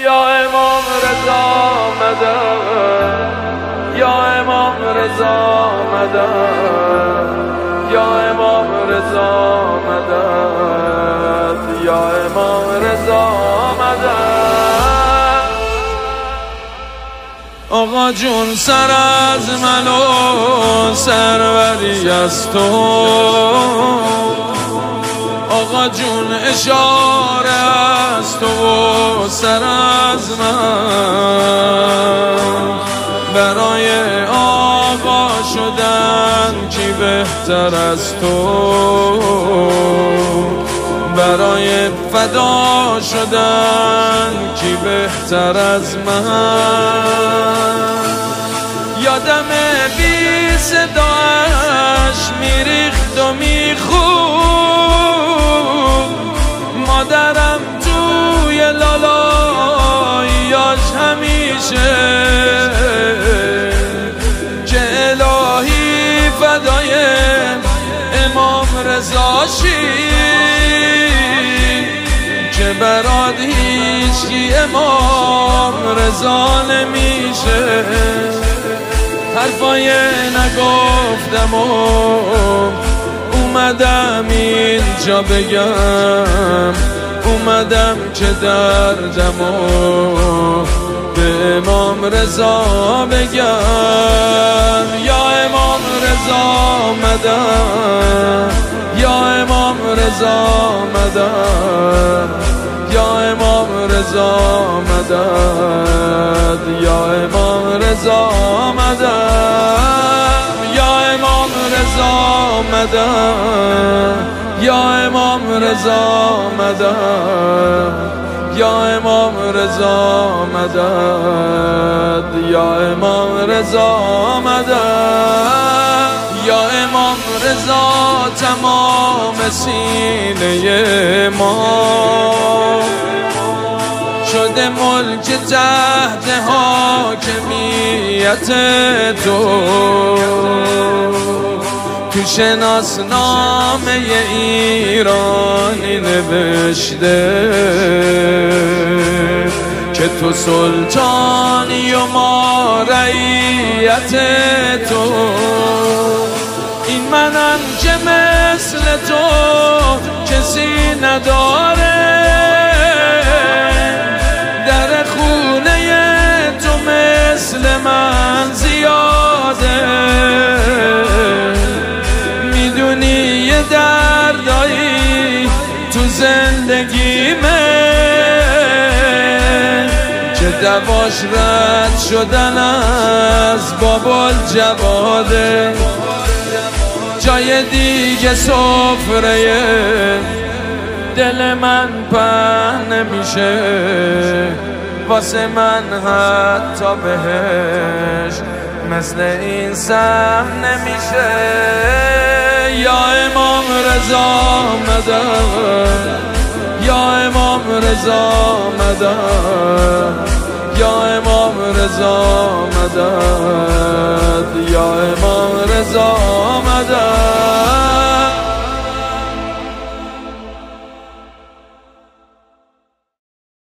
یا امام رضا مدد، یا امام رضا مدد، یا امام رضا مدد، یا امام رضا مدد. آقا جون سر از من و سروری از تو، آقا جون اشاره از تو و سر از من. برای آقا شدن کی بهتر از تو، برای فدا شدن کی بهتر از من. یادم بی صداش میریخت و میخون، مادرم توی لالاییاش همیشه، که الهی فدای امام رضاشی، که برات هیچکی امام رضا نمیشه. حرفای نگفتم و اومدم اینجا بگم، اومدم که دردمو به امام رضا بگم. یا امام رضا مدد، یا امام رضا مدد، یا امام رضا مدد، یا امام رضا مدد، یا امام رضا مدد، یا امام رضا مدد، یا امام رضا مدد، یا امام رضا مدد. یا امام رضا تمام سینه ما شده ملک تحت حاکمیت تو، تو شناسنامه ایرانی نوشته که تو سلطانی و ما رعیت تو. این منم که مثل تو کسی نداره، در خونه تو مثل من زیاده. میدونی یه دردایی تو زندگیمه که دواش رد شدن از بابا جواده. جای دیگه سفره دل من پهن نمیشه، واسه من حتی بهش مثل این سهم نمیشه. یا امام رضا مدد، یا امام رضا مدد، یا امام رضا مدد،